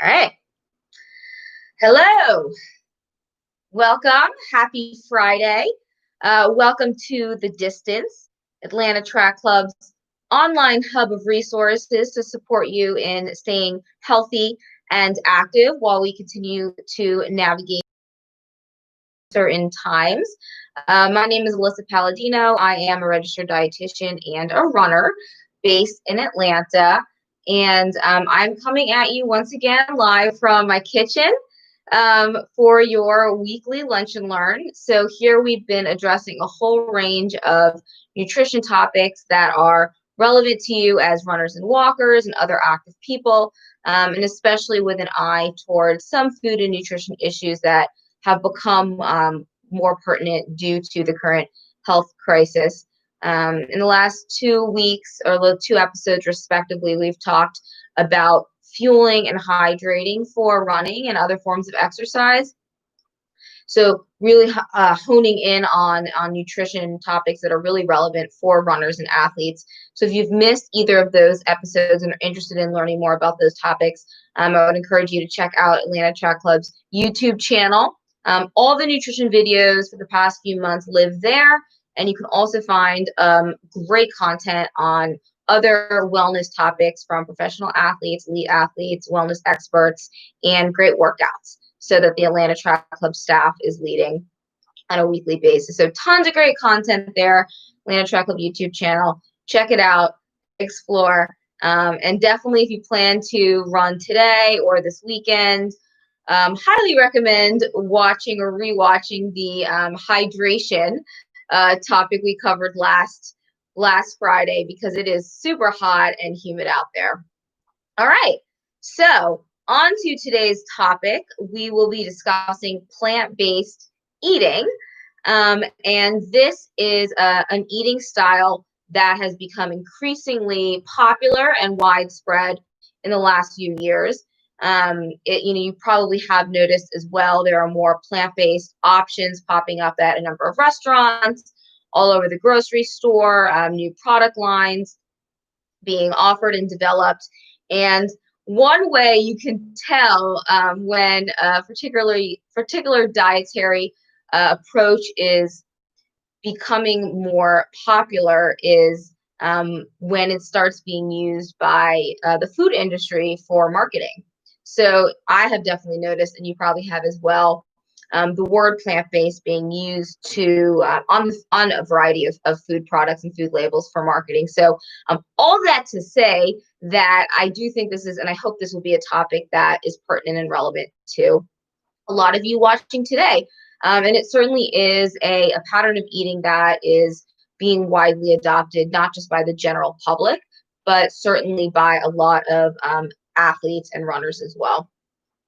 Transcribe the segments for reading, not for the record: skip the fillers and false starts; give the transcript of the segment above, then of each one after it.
All right. Hello. Welcome. Happy Friday. Welcome to The Distance, Atlanta Track Club's online hub of resources to support you in staying healthy and active while we continue to navigate certain times. My name is Alissa Palladino. I am a registered dietitian and a runner based in Atlanta. And I'm coming at you once again live from my kitchen for your weekly Lunch and Learn. So here we've been addressing a whole range of nutrition topics that are relevant to you as runners and walkers and other active people, and especially with an eye towards some food and nutrition issues that have become more pertinent due to the current health crisis. In the last 2 weeks, or the 2 episodes respectively, we've talked about fueling and hydrating for running and other forms of exercise. So really honing in on nutrition topics that are really relevant for runners and athletes. So if you've missed either of those episodes and are interested in learning more about those topics, I would encourage you to check out Atlanta Track Club's YouTube channel. All the nutrition videos for the past few months live there, and you can also find great content on other wellness topics from professional athletes, elite athletes, wellness experts, and great workouts so that the Atlanta Track Club staff is leading on a weekly basis. So tons of great content there, Atlanta Track Club YouTube channel. Check it out, explore, and definitely if you plan to run today or this weekend, highly recommend watching or rewatching the hydration topic we covered last Friday because it is super hot and humid out there. All right, so on to today's topic. We will be discussing plant-based eating, and this is an eating style that has become increasingly popular and widespread in the last few years. You probably have noticed as well, there are more plant-based options popping up at a number of restaurants, all over the grocery store, new product lines being offered and developed. And one way you can tell when a particular dietary approach is becoming more popular is when it starts being used by the food industry for marketing. So I have definitely noticed, and you probably have as well, the word plant-based being used to on a variety of food products and food labels for marketing. So all that to say that I do think this is, and I hope this will be a topic that is pertinent and relevant to a lot of you watching today. And it certainly is a pattern of eating that is being widely adopted, not just by the general public, but certainly by a lot of athletes and runners as well.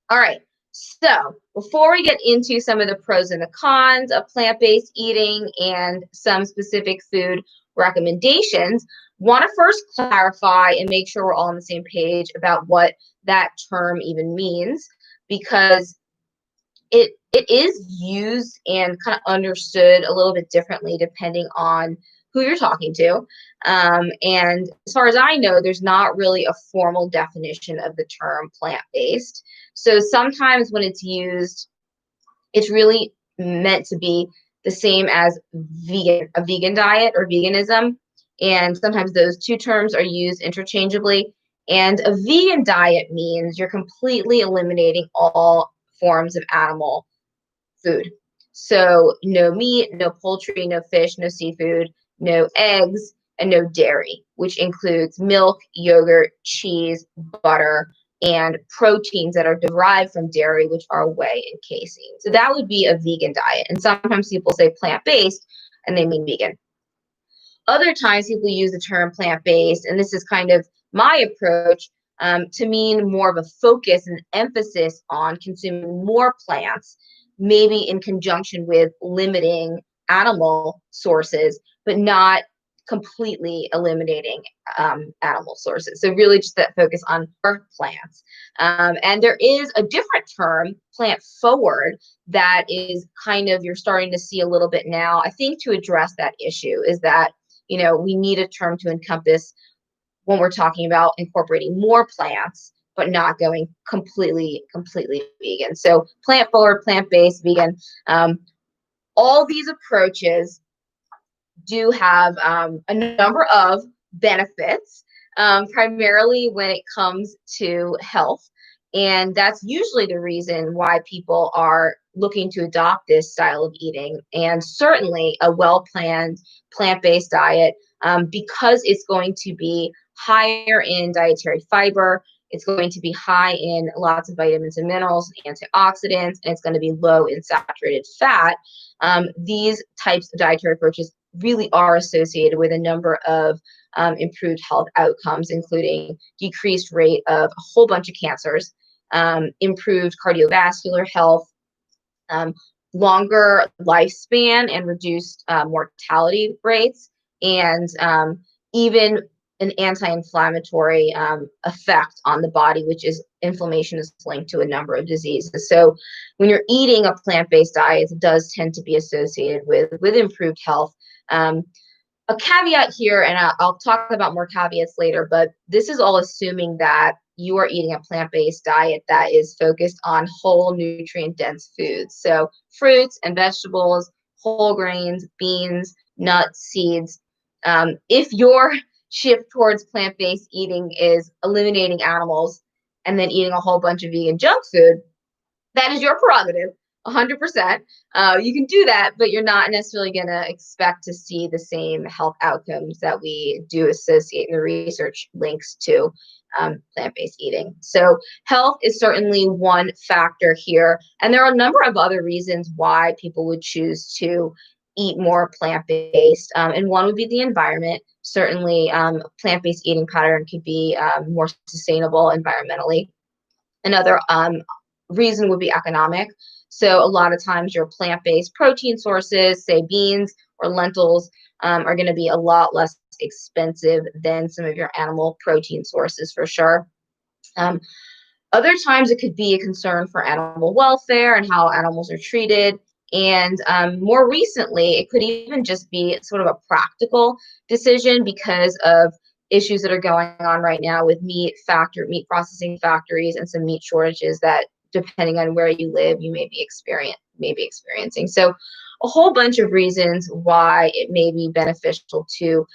All right. So before we get into some of the pros and the cons of plant-based eating and some specific food recommendations, want to first clarify and make sure we're all on the same page about what that term even means, because it is used and kind of understood a little bit differently depending on who you're talking to. And as far as I know, there's not really a formal definition of the term plant-based. So sometimes when it's used, it's really meant to be the same as a vegan diet or veganism. And sometimes those two terms are used interchangeably. And a vegan diet means you're completely eliminating all forms of animal food. So no meat, no poultry, no fish, no seafood, no eggs, and no dairy, which includes milk, yogurt, cheese, butter, and proteins that are derived from dairy, which are whey and casein. So that would be a vegan diet. And sometimes people say plant-based and they mean vegan. Other times people use the term plant-based, and this is kind of my approach, to mean more of a focus and emphasis on consuming more plants, maybe in conjunction with limiting animal sources, but not completely eliminating animal sources. So really just that focus on plants. And there is a different term, plant forward, that is kind of, you're starting to see a little bit now, I think, to address that issue, is that, we need a term to encompass when we're talking about incorporating more plants, but not going completely vegan. So plant forward, plant-based, vegan. All these approaches do have a number of benefits, primarily when it comes to health. And that's usually the reason why people are looking to adopt this style of eating. And certainly a well-planned plant-based diet, because it's going to be higher in dietary fiber, it's going to be high in lots of vitamins and minerals, antioxidants, and it's going to be low in saturated fat. These types of dietary approaches really are associated with a number of improved health outcomes, including decreased rate of a whole bunch of cancers, improved cardiovascular health, longer lifespan and reduced mortality rates, and even an anti-inflammatory effect on the body, which is inflammation is linked to a number of diseases. So when you're eating a plant-based diet, it does tend to be associated with improved health. A caveat here, and I'll talk about more caveats later, but this is all assuming that you are eating a plant-based diet that is focused on whole nutrient-dense foods. So fruits and vegetables, whole grains, beans, nuts, seeds. If your shift towards plant-based eating is eliminating animals and then eating a whole bunch of vegan junk food, that is your prerogative, 100%. You can do that, but you're not necessarily going to expect to see the same health outcomes that we do associate in the research links to plant-based eating. So health is certainly one factor here. And there are a number of other reasons why people would choose to eat more plant-based. And one would be the environment. Certainly, plant-based eating pattern could be more sustainable environmentally. Another reason would be economic. So a lot of times your plant-based protein sources, say beans or lentils, are going to be a lot less expensive than some of your animal protein sources for sure. Other times it could be a concern for animal welfare and how animals are treated. And more recently, it could even just be sort of a practical decision because of issues that are going on right now with meat processing factories and some meat shortages that, depending on where you live, you may be experiencing. So a whole bunch of reasons why it may be beneficial to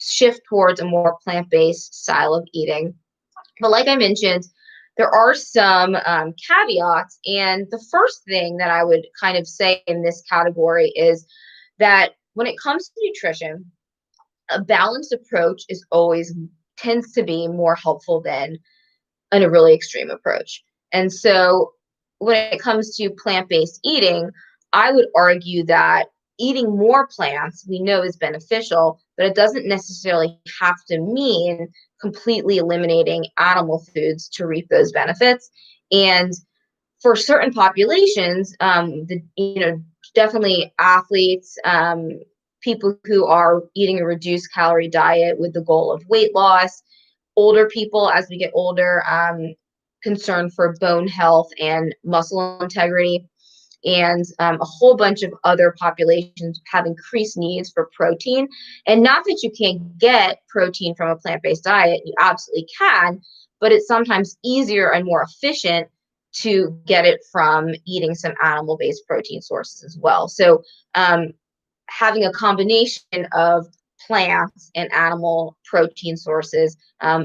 shift towards a more plant-based style of eating. But like I mentioned, there are some caveats. And the first thing that I would kind of say in this category is that when it comes to nutrition, a balanced approach tends to be more helpful than a really extreme approach. And so when it comes to plant-based eating, I would argue that eating more plants we know is beneficial, but it doesn't necessarily have to mean completely eliminating animal foods to reap those benefits. And for certain populations, definitely athletes, people who are eating a reduced calorie diet with the goal of weight loss, older people as we get older, concern for bone health and muscle integrity, and a whole bunch of other populations have increased needs for protein. And not that you can't get protein from a plant-based diet, you absolutely can, but it's sometimes easier and more efficient to get it from eating some animal-based protein sources as well. So having a combination of plants and animal protein sources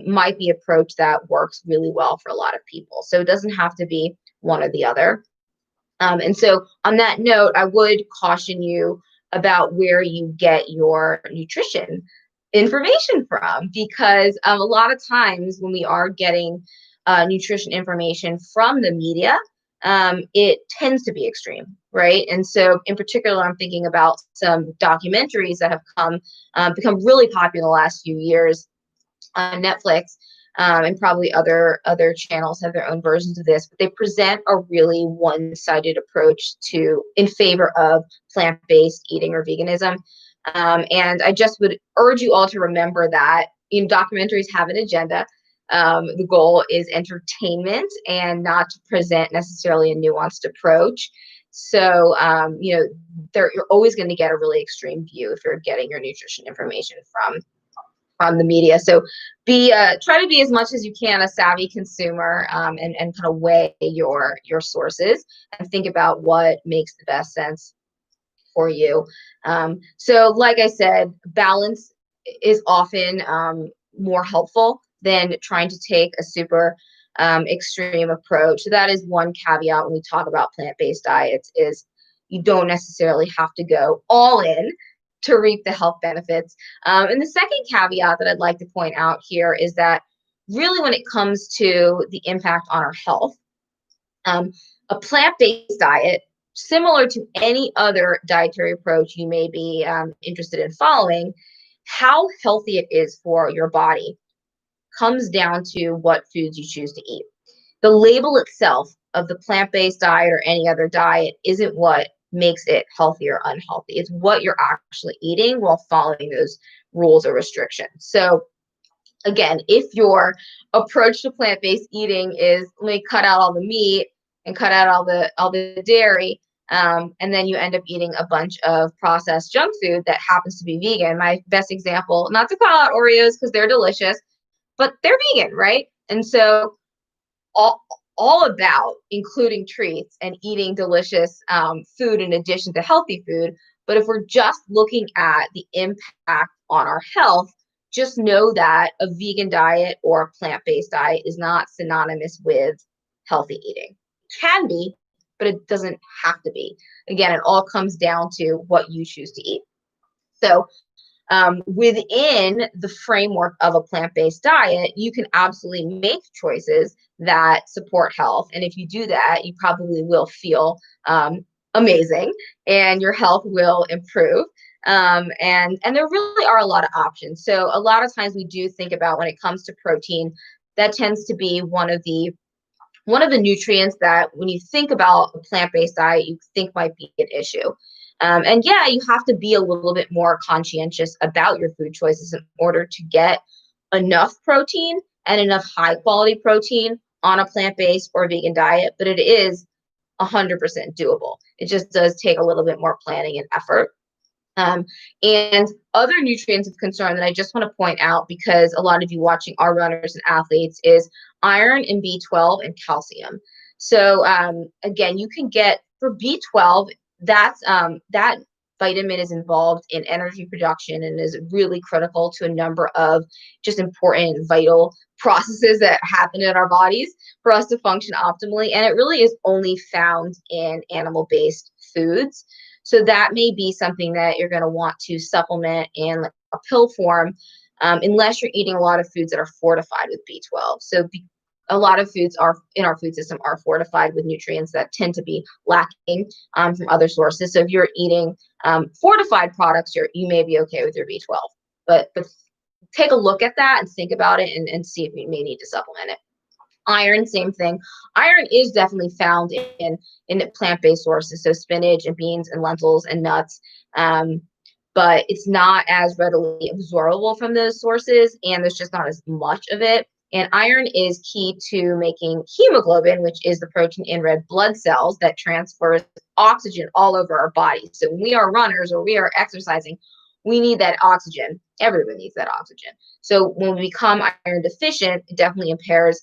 might be an approach that works really well for a lot of people. So it doesn't have to be one or the other. And so on that note, I would caution you about where you get your nutrition information from, because a lot of times when we are getting nutrition information from the media, it tends to be extreme, right? And so in particular, I'm thinking about some documentaries that have become really popular the last few years on Netflix, and probably other channels have their own versions of this, but they present a really one-sided approach in favor of plant-based eating or veganism. And I just would urge you all to remember that documentaries have an agenda. The goal is entertainment and not to present necessarily a nuanced approach. So, you're always going to get a really extreme view if you're getting your nutrition information on the media. So try to be as much as you can a savvy consumer, and kind of weigh your sources and think about what makes the best sense for you. So like I said, balance is often more helpful than trying to take a super extreme approach. So that is one caveat when we talk about plant-based diets, is you don't necessarily have to go all in to reap the health benefits. And the second caveat that I'd like to point out here is that really when it comes to the impact on our health, a plant-based diet, similar to any other dietary approach you may be interested in following, how healthy it is for your body comes down to what foods you choose to eat. The label itself of the plant-based diet or any other diet isn't what makes it healthy or unhealthy. It's what you're actually eating while following those rules or restrictions. So again, if your approach to plant-based eating is let me cut out all the meat and cut out all the dairy, and then you end up eating a bunch of processed junk food that happens to be vegan. My best example, not to call out Oreos because they're delicious, but they're vegan, right? And so all about including treats and eating delicious food in addition to healthy food. But if we're just looking at the impact on our health, just know that a vegan diet or a plant-based diet is not synonymous with healthy eating. It can be, but it doesn't have to be. Again, it all comes down to what you choose to eat. So within the framework of a plant-based diet, you can absolutely make choices that support health. And if you do that, you probably will feel amazing and your health will improve. And there really are a lot of options. So a lot of times we do think about when it comes to protein, that tends to be one of the nutrients that when you think about a plant-based diet, you think might be an issue. And yeah, you have to be a little bit more conscientious about your food choices in order to get enough protein and enough high quality protein on a plant-based or vegan diet, but it is 100% doable. It just does take a little bit more planning and effort. And other nutrients of concern that I just want to point out, because a lot of you watching are runners and athletes, is iron and B12 and calcium. So again, you can get for B12, that vitamin is involved in energy production and is really critical to a number of just important vital processes that happen in our bodies for us to function optimally. And it really is only found in animal-based foods. So that may be something that you're going to want to supplement in a pill form, unless you're eating a lot of foods that are fortified with B12. So a lot of foods are in our food system are fortified with nutrients that tend to be lacking from other sources. So if you're eating fortified products, you may be okay with your B12. But take a look at that and think about it and see if you may need to supplement it. Iron, same thing. Iron is definitely found in plant-based sources, so spinach and beans and lentils and nuts, but it's not as readily absorbable from those sources, and there's just not as much of it. And iron is key to making hemoglobin, which is the protein in red blood cells that transfers oxygen all over our body. So when we are runners or we are exercising, we need that oxygen. Everyone needs that oxygen. So when we become iron deficient, it definitely impairs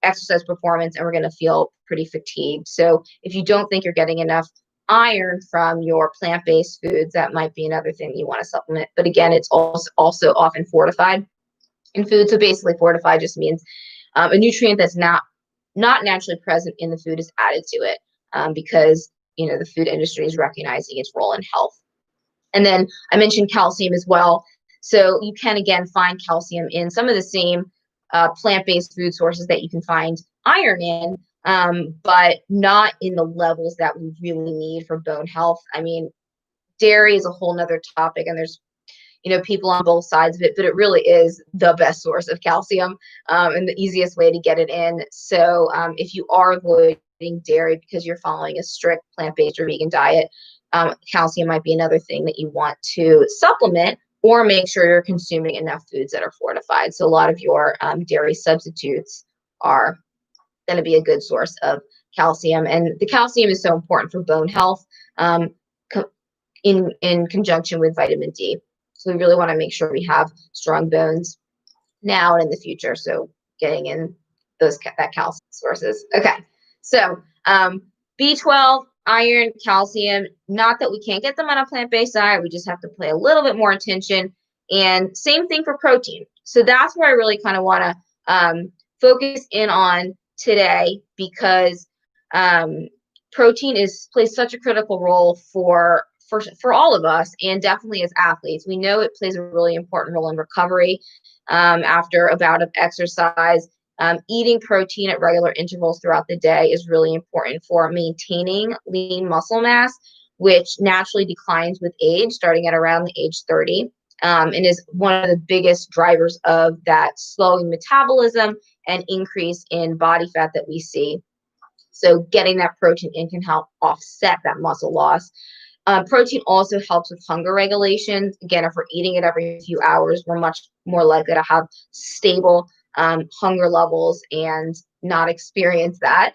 exercise performance, and we're going to feel pretty fatigued. So if you don't think you're getting enough iron from your plant-based foods, that might be another thing you want to supplement. But again, it's also often fortified in food. So basically fortified just means a nutrient that's not naturally present in the food is added to it, because the food industry is recognizing its role in health. And then I mentioned calcium as well. So you can again find calcium in some of the same plant-based food sources that you can find iron in, but not in the levels that we really need for bone health. I mean, dairy is a whole nother topic, and there's people on both sides of it, but it really is the best source of calcium, and the easiest way to get it in. So if you are avoiding dairy because you're following a strict plant-based or vegan diet, calcium might be another thing that you want to supplement, or make sure you're consuming enough foods that are fortified. So a lot of your dairy substitutes are going to be a good source of calcium. And the calcium is so important for bone health, in conjunction with vitamin D. So we really want to make sure we have strong bones now and in the future. So getting in that calcium sources. Okay, so B12, iron, calcium, not that we can't get them on a plant-based diet, we just have to pay a little bit more attention. And same thing for protein. So that's where I really kind of want to focus in on today, because protein plays such a critical role for all of us, and definitely as athletes. We know it plays a really important role in recovery after a bout of exercise. Eating protein at regular intervals throughout the day is really important for maintaining lean muscle mass, which naturally declines with age, starting at around the age 30, and is one of the biggest drivers of that slowing metabolism and increase in body fat that we see. So getting that protein in can help offset that muscle loss. Protein also helps with hunger regulation. Again, if we're eating it every few hours, we're much more likely to have stable hunger levels and not experience that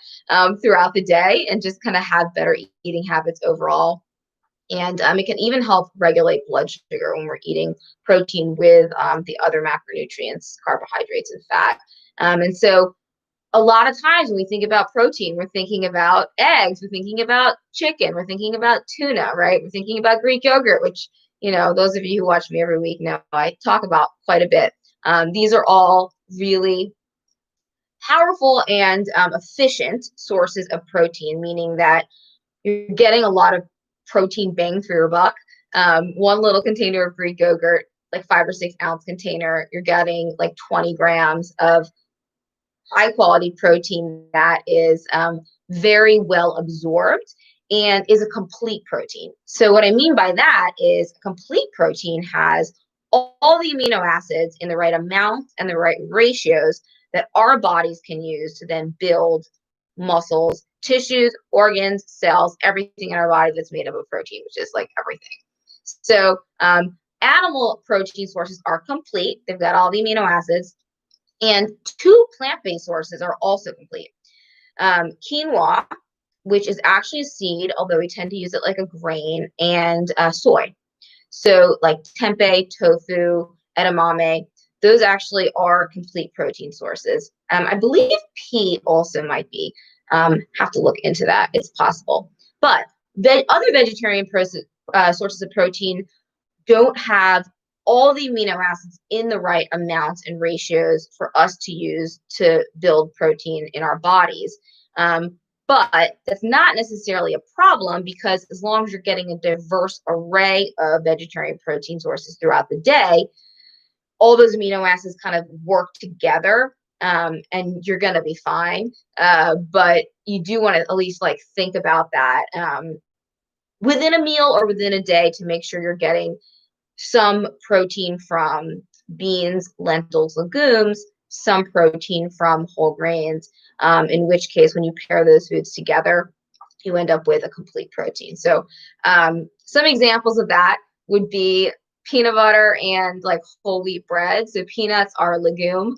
throughout the day, and just kind of have better eating habits overall. And it can even help regulate blood sugar when we're eating protein with the other macronutrients, carbohydrates, and fat. And so a lot of times when we think about protein, we're thinking about eggs, we're thinking about chicken, we're thinking about tuna, right? We're thinking about Greek yogurt, which, those of you who watch me every week know I talk about quite a bit. These are all really powerful and efficient sources of protein, meaning that you're getting a lot of protein bang for your buck. One little container of Greek yogurt, like 5 or 6 ounce container, you're getting like 20 grams of high quality protein that is very well absorbed and is a complete protein. So what I mean by that is complete protein has all the amino acids in the right amount and the right ratios that our bodies can use to then build muscles, tissues, organs, cells, everything in our body that's made up of protein, which is like everything. So animal protein sources are complete. They've got all the amino acids. And 2 plant-based sources are also complete. Quinoa, which is actually a seed, although we tend to use it like a grain, and soy. So like tempeh, tofu, edamame, those actually are complete protein sources. I believe pea also might be. Have to look into that. It's possible. But the other vegetarian sources of protein don't have all the amino acids in the right amounts and ratios for us to use to build protein in our bodies. But that's not necessarily a problem, because as long as you're getting a diverse array of vegetarian protein sources throughout the day, all those amino acids kind of work together, and you're going to be fine. But you do want to at least think about that within a meal or within a day, to make sure you're getting some protein from beans, lentils, legumes, some protein from whole grains, in which case when you pair those foods together, you end up with a complete protein. So some examples of that would be peanut butter and whole wheat bread. So peanuts are a legume,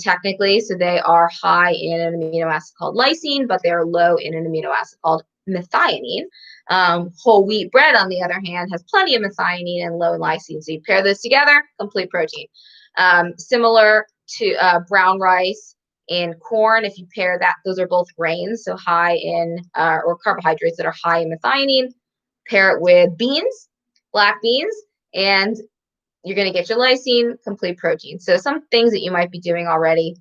technically, so they are high in an amino acid called lysine, but they are low in an amino acid called methionine. Whole wheat bread, on the other hand, has plenty of methionine and low in lysine. So you pair those together, complete protein. Similar to brown rice and corn, if you pair that, those are both grains, so high in or carbohydrates that are high in methionine. Pair it with beans, black beans, and you're going to get your lysine, complete protein. So some things that you might be doing already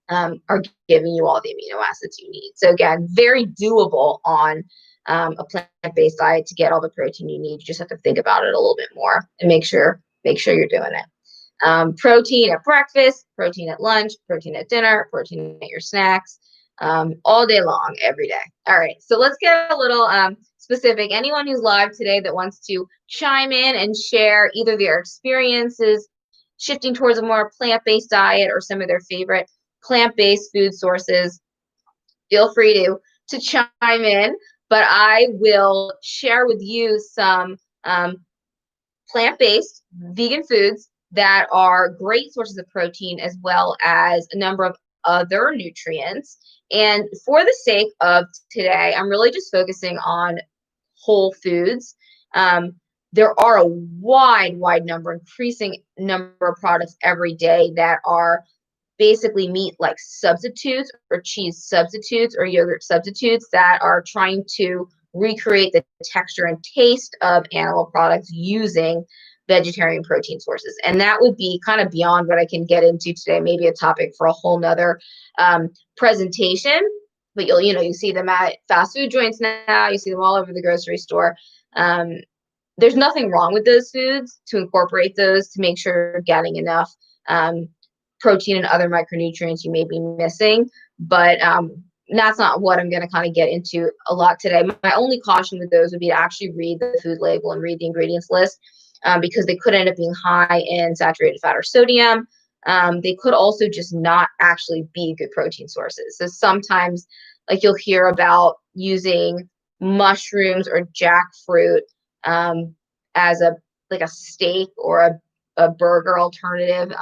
are giving you all the amino acids you need. So again, very doable on a plant-based diet to get all the protein you need. You just have to think about it a little bit more and make sure you're doing it. Protein at breakfast, protein at lunch, protein at dinner, protein at your snacks, all day long, every day. All right, so let's get a little specific. Anyone who's live today that wants to chime in and share either their experiences shifting towards a more plant-based diet or some of their favorite plant-based food sources, feel free to chime in. But I will share with you some plant-based vegan foods that are great sources of protein, as well as a number of other nutrients. And for the sake of today, I'm really just focusing on whole foods. there are a wide number, increasing number of products every day that are basically meat like substitutes or cheese substitutes or yogurt substitutes that are trying to recreate the texture and taste of animal products using vegetarian protein sources. And that would be kind of beyond what I can get into today, maybe a topic for a whole nother presentation. But you see them at fast food joints now, you see them all over the grocery store. There's nothing wrong with those foods to incorporate those to make sure you're getting enough protein and other micronutrients you may be missing, but that's not what I'm going to kind of get into a lot today. My only caution with those would be to actually read the food label and read the ingredients list, because they could end up being high in saturated fat or sodium. They could also just not actually be good protein sources. So sometimes, like, you'll hear about using mushrooms or jackfruit as a steak or a burger alternative.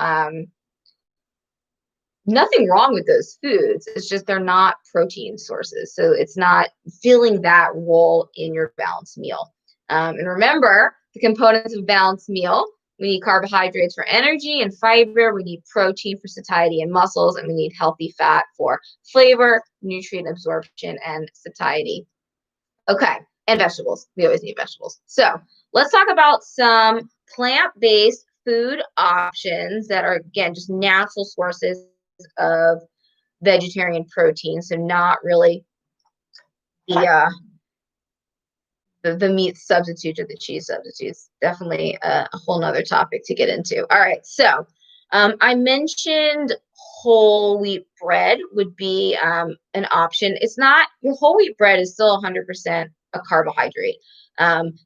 Nothing wrong with those foods. It's just they're not protein sources. So it's not filling that role in your balanced meal. And remember the components of a balanced meal. We need carbohydrates for energy and fiber. We need protein for satiety and muscles. And we need healthy fat for flavor, nutrient absorption, and satiety. Okay, and vegetables. We always need vegetables. So let's talk about some plant-based food options that are, again, just natural sources of vegetarian protein, so not really the meat substitute or the cheese substitutes. Definitely a whole nother topic to get into. All right, so I mentioned whole wheat bread would be an option. It's not, your whole wheat bread is still 100% a carbohydrate.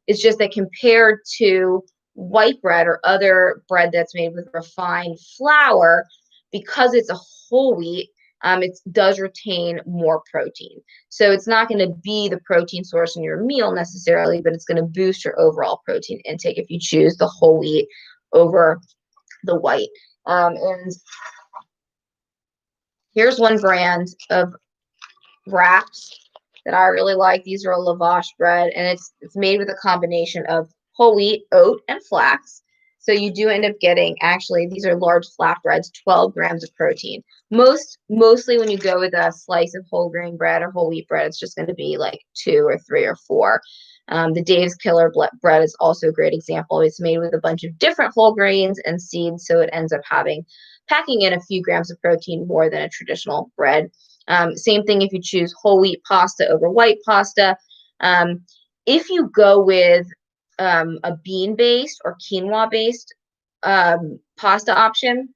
It's just that compared to white bread or other bread that's made with refined flour, because it's a whole wheat, it does retain more protein. So it's not going to be the protein source in your meal necessarily, but it's going to boost your overall protein intake if you choose the whole wheat over the white. And here's one brand of wraps that I really like. These are a Lavash bread, and it's made with a combination of whole wheat, oat, and flax. So you do end up getting, actually, these are large flatbreads, 12 grams of protein. Mostly when you go with a slice of whole grain bread or whole wheat bread, it's just going to be like 2 or 3 or 4. The Dave's Killer bread is also a great example. It's made with a bunch of different whole grains and seeds, so it ends up packing in a few grams of protein more than a traditional bread. Same thing if you choose whole wheat pasta over white pasta. If you go with a bean-based or quinoa-based pasta option,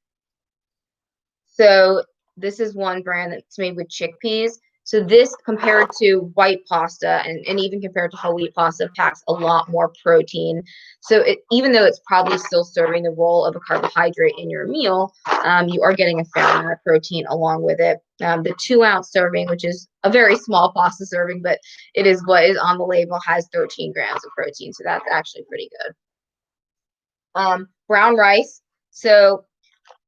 so this is one brand that's made with chickpeas. So this, compared to white pasta and even compared to whole wheat pasta, packs a lot more protein. So even though it's probably still serving the role of a carbohydrate in your meal, you are getting a fair amount of protein along with it. The 2-ounce serving, which is a very small pasta serving, but it is what is on the label, has 13 grams of protein. So that's actually pretty good. Brown rice. So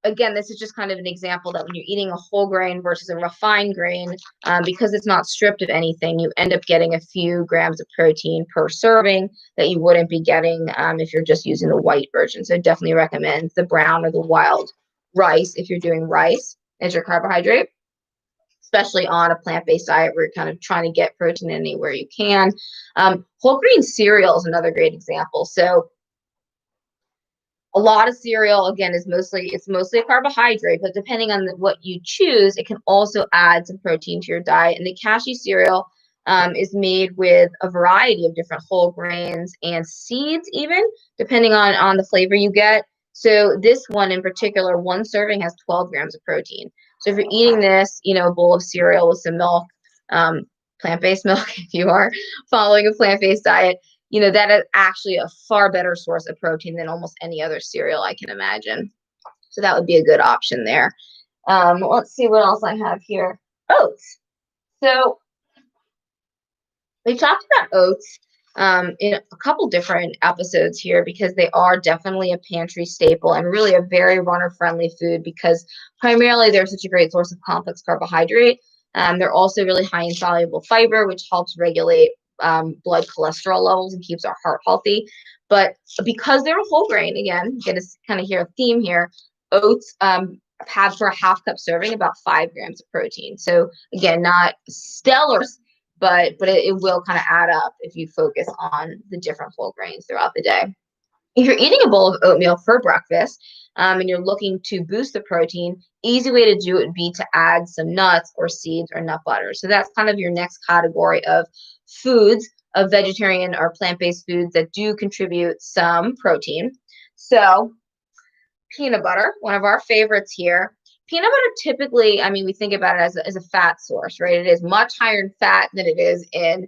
again, this is just kind of an example that when you're eating a whole grain versus a refined grain, because it's not stripped of anything, you end up getting a few grams of protein per serving that you wouldn't be getting if you're just using the white version. So I definitely recommend the brown or the wild rice if you're doing rice as your carbohydrate, especially on a plant-based diet where you're kind of trying to get protein anywhere you can. Whole grain cereal is another great example. So a lot of cereal, again, it's mostly a carbohydrate, but depending on what you choose, it can also add some protein to your diet. And the cashew cereal is made with a variety of different whole grains and seeds, even depending on the flavor you get. So this one in particular, one serving has 12 grams of protein. So if you're eating this, a bowl of cereal with some milk, plant-based milk, if you are following a plant-based diet, that is actually a far better source of protein than almost any other cereal I can imagine. So that would be a good option there. Let's see what else I have here. Oats. So we talked about oats in a couple different episodes here because they are definitely a pantry staple and really a very runner-friendly food because primarily they're such a great source of complex carbohydrate. They're also really high in soluble fiber, which helps regulate blood cholesterol levels and keeps our heart healthy. But because they're a whole grain, again, you get to kind of hear a theme here. Oats have for a half cup serving about 5 grams of protein. So again, not stellar, but it will kind of add up if you focus on the different whole grains throughout the day. If you're eating a bowl of oatmeal for breakfast and you're looking to boost the protein, easy way to do it would be to add some nuts or seeds or nut butter. So that's kind of your next category of foods, of vegetarian or plant-based foods that do contribute some protein. So peanut butter, one of our favorites here. Peanut butter typically, I mean, we think about it as a fat source, right? It is much higher in fat than it is in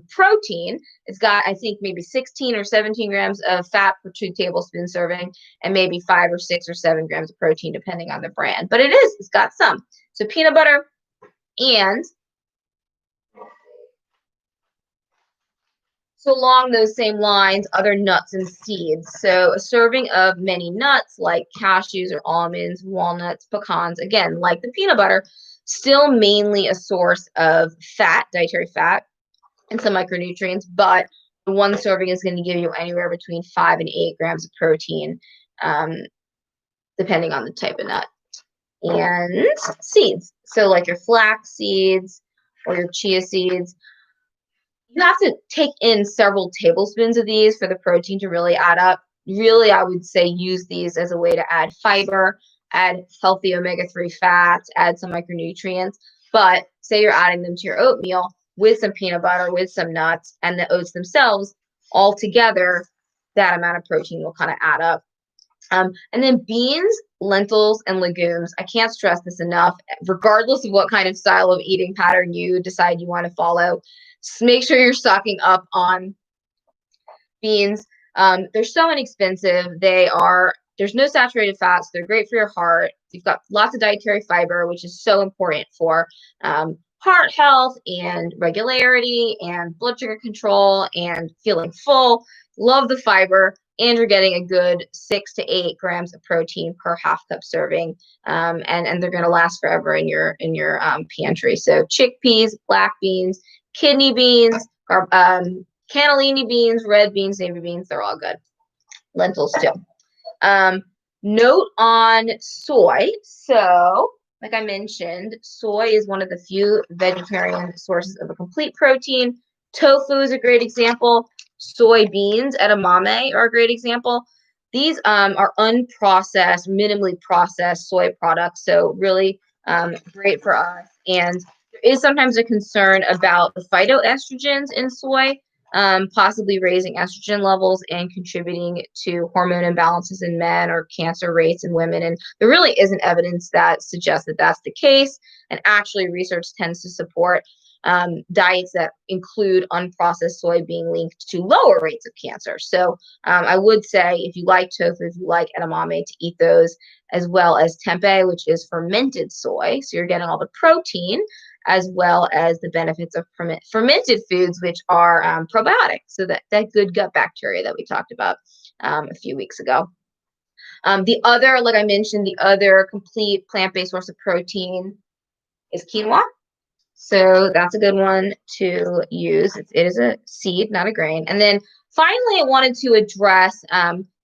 protein. It's got, I think, maybe 16 or 17 grams of fat per 2 tablespoon serving, and maybe 5 or 6 or 7 grams of protein, depending on the brand. But it's got some. So peanut butter, and so along those same lines, other nuts and seeds. So a serving of many nuts like cashews or almonds, walnuts, pecans, again, like the peanut butter, still mainly a source of fat, dietary fat, and some micronutrients, but one serving is going to give you anywhere between 5 and 8 grams of protein, depending on the type of nut. And seeds. So like your flax seeds or your chia seeds, you have to take in several tablespoons of these for the protein to really add up. Really, I would say use these as a way to add fiber, add healthy omega-3 fats, add some micronutrients. But say you're adding them to your oatmeal with some peanut butter, with some nuts, and the oats themselves, all together, that amount of protein will kind of add up. And then beans, lentils, and legumes. I can't stress this enough. Regardless of what kind of style of eating pattern you decide you want to follow, just make sure you're stocking up on beans. They're so inexpensive. There's no saturated fats. They're great for your heart. You've got lots of dietary fiber, which is so important for heart health and regularity and blood sugar control and feeling full. Love the fiber. And you're getting a good 6 to 8 grams of protein per half cup serving, and they're going to last forever in your pantry. So chickpeas, black beans, kidney beans, cannellini beans, red beans, navy beans, they're all good. Lentils too. Note on soy. So, like I mentioned, soy is one of the few vegetarian sources of a complete protein. Tofu is a great example. Soybeans, edamame, are a great example. These are unprocessed, minimally processed soy products, so really great for us. And there is sometimes a concern about the phytoestrogens in soy, possibly raising estrogen levels and contributing to hormone imbalances in men or cancer rates in women. And there really isn't evidence that suggests that that's the case. And actually, research tends to support diets that include unprocessed soy being linked to lower rates of cancer. So I would say if you like tofu, if you like edamame, to eat those, as well as tempeh, which is fermented soy. So you're getting all the protein as well as the benefits of fermented foods, which are probiotic. So that good gut bacteria that we talked about a few weeks ago. The other, like I mentioned, the other complete plant-based source of protein is quinoa. So that's a good one to use. It is a seed, not a grain. And then finally, I wanted to address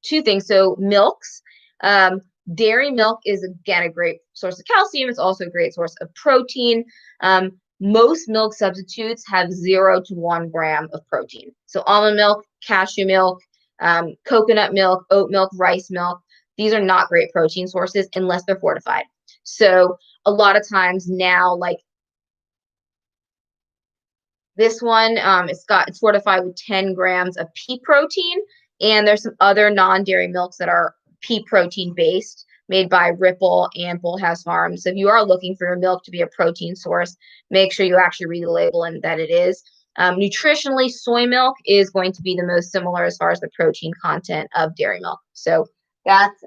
2 things. So milks. Dairy milk is, again, a great source of calcium. It's also a great source of protein. Most milk substitutes have 0 to 1 gram of protein. So almond milk, cashew milk, coconut milk, oat milk, rice milk. These are not great protein sources unless they're fortified. So a lot of times now, like this one, it's fortified with 10 grams of pea protein, and there's some other non-dairy milks that are pea protein based, made by Ripple and Bullhouse Farms. So if you are looking for your milk to be a protein source, make sure you actually read the label and that it is. Nutritionally, soy milk is going to be the most similar as far as the protein content of dairy milk. So that's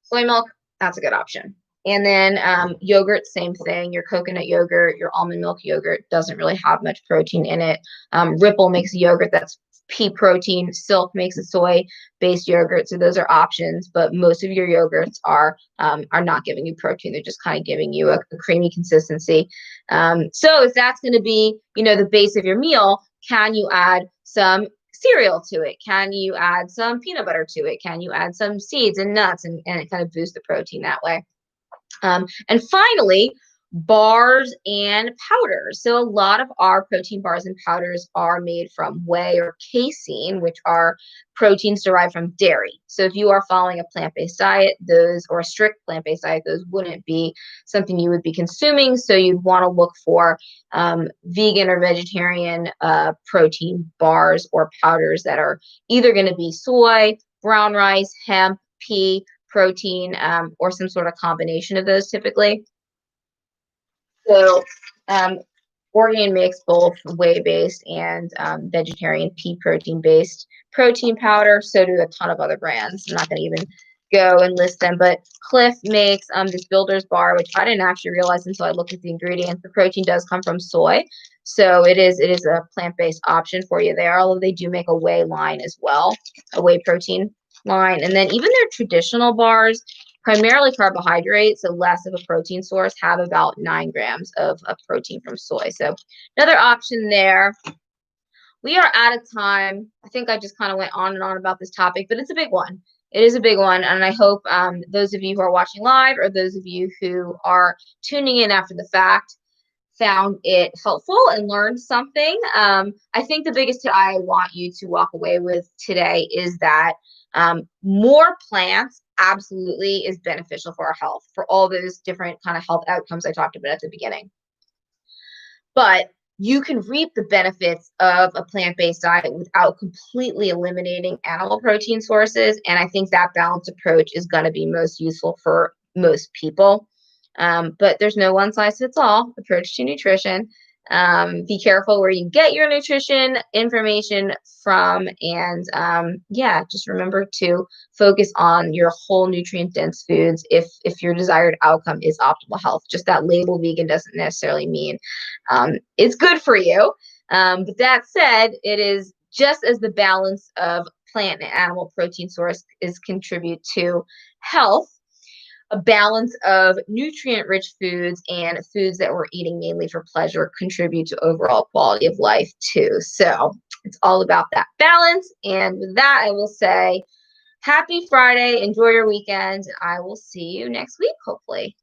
soy milk, that's a good option. And then yogurt, same thing. Your coconut yogurt, your almond milk yogurt doesn't really have much protein in it. Ripple makes a yogurt that's pea protein. Silk makes a soy-based yogurt. So those are options. But most of your yogurts are not giving you protein. They're just kind of giving you a creamy consistency. So if that's going to be, the base of your meal, can you add some cereal to it? Can you add some peanut butter to it? Can you add some seeds and nuts and it kind of boosts the protein that way? And finally, bars and powders. So a lot of our protein bars and powders are made from whey or casein, which are proteins derived from dairy. So if you are following a plant-based diet, those, or a strict plant-based diet, those wouldn't be something you would be consuming. So you'd want to look for vegan or vegetarian protein bars or powders that are either going to be soy, brown rice, hemp, pea protein, or some sort of combination of those typically. So Organ makes both whey-based and vegetarian pea protein-based protein powder. So do a ton of other brands. I'm not going to even go and list them, but Cliff makes this Builder's Bar, which I didn't actually realize until I looked at the ingredients. The protein does come from soy, so it is a plant-based option for you there, although they do make a whey line as well, a whey protein line. And then even their traditional bars, primarily carbohydrates, so less of a protein source, have about 9 grams of protein from soy. So another option there. We are out of time. I think I just kind of went on and on about this topic, but it's a big one. It is a big one, and I hope those of you who are watching live or those of you who are tuning in after the fact found it helpful and learned something. I think the biggest tip I want you to walk away with today is that more plants absolutely is beneficial for our health, for all those different kind of health outcomes I talked about at the beginning. But you can reap the benefits of a plant-based diet without completely eliminating animal protein sources. And I think that balanced approach is going to be most useful for most people. But there's no one size fits all approach to nutrition. Be careful where you get your nutrition information from, and yeah, just remember to focus on your whole nutrient dense foods if your desired outcome is optimal health. Just that label vegan doesn't necessarily mean it's good for you. But that said, it is just as the balance of plant and animal protein source is contribute to health, a balance of nutrient-rich foods and foods that we're eating mainly for pleasure contribute to overall quality of life too. So it's all about that balance. And with that, I will say happy Friday. Enjoy your weekend. I will see you next week, hopefully.